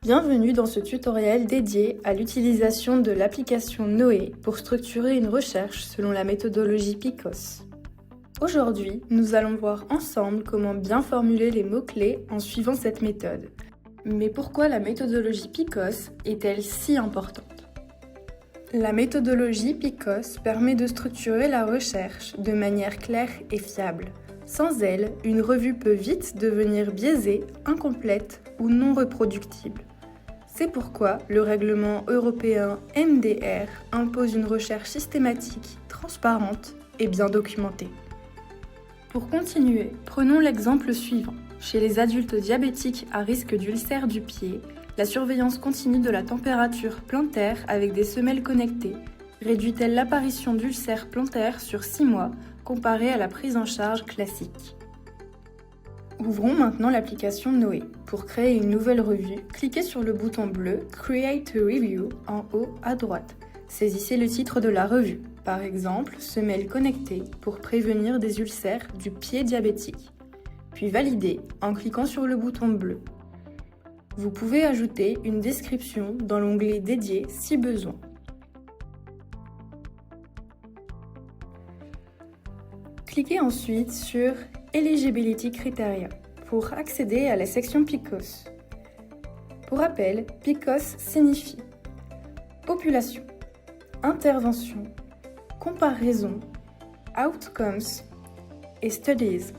Bienvenue dans ce tutoriel dédié à l'utilisation de l'application Noé pour structurer une recherche selon la méthodologie PICOS. Aujourd'hui, nous allons voir ensemble comment bien formuler les mots-clés en suivant cette méthode. Mais pourquoi la méthodologie PICOS est-elle si importante? La méthodologie PICOS permet de structurer la recherche de manière claire et fiable. Sans elle, une revue peut vite devenir biaisée, incomplète ou non reproductible. C'est pourquoi le règlement européen MDR impose une recherche systématique, transparente et bien documentée. Pour continuer, prenons l'exemple suivant. Chez les adultes diabétiques à risque d'ulcère du pied, la surveillance continue de la température plantaire avec des semelles connectées réduit-elle l'apparition d'ulcères plantaires sur 6 mois comparé à la prise en charge classique? Ouvrons maintenant l'application Noé. Pour créer une nouvelle revue, cliquez sur le bouton bleu « Create a Review » en haut à droite. Saisissez le titre de la revue, par exemple « Semelles connectées pour prévenir des ulcères du pied diabétique », puis validez en cliquant sur le bouton bleu. Vous pouvez ajouter une description dans l'onglet dédié si besoin. Cliquez ensuite sur Eligibility Criteria pour accéder à la section PICOS. Pour rappel, PICOS signifie population, intervention, comparaison, outcomes et studies.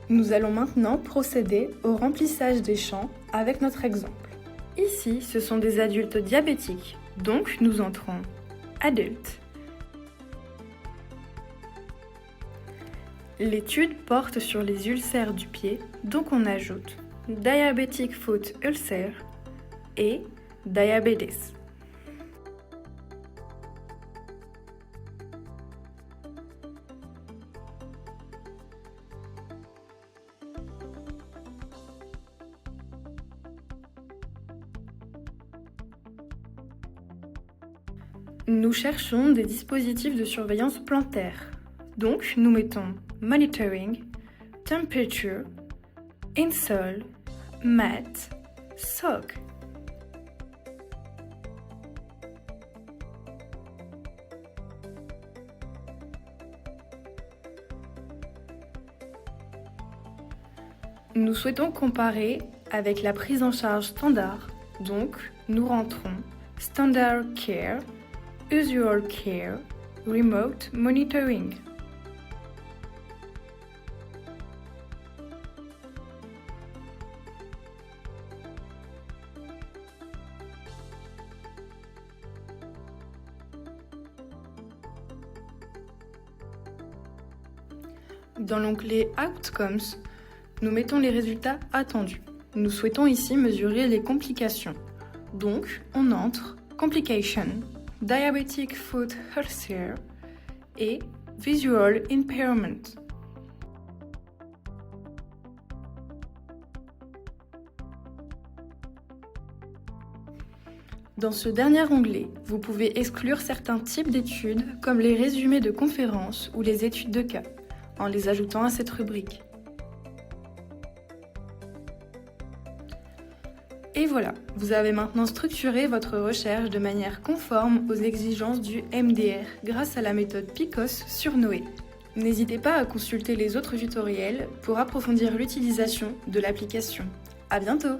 Nous allons maintenant procéder au remplissage des champs avec notre exemple. Ici, ce sont des adultes diabétiques, donc nous entrons Adult. L'étude porte sur les ulcères du pied, donc on ajoute Diabetic Foot Ulcer et Diabetes. Nous cherchons des dispositifs de surveillance plantaire. Donc, nous mettons Monitoring, Temperature, Insole, Mat, Sock. Nous souhaitons comparer avec la prise en charge standard, donc nous rentrons Standard Care, Usual Care, Remote Monitoring. Dans l'onglet Outcomes, nous mettons les résultats attendus. Nous souhaitons ici mesurer les complications. Donc, on entre Complication, Diabetic Foot Ulcer et Visual Impairment. Dans ce dernier onglet, vous pouvez exclure certains types d'études comme les résumés de conférences ou les études de cas, en les ajoutant à cette rubrique. Et voilà, vous avez maintenant structuré votre recherche de manière conforme aux exigences du MDR grâce à la méthode PICOS sur Noé. N'hésitez pas à consulter les autres tutoriels pour approfondir l'utilisation de l'application. À bientôt!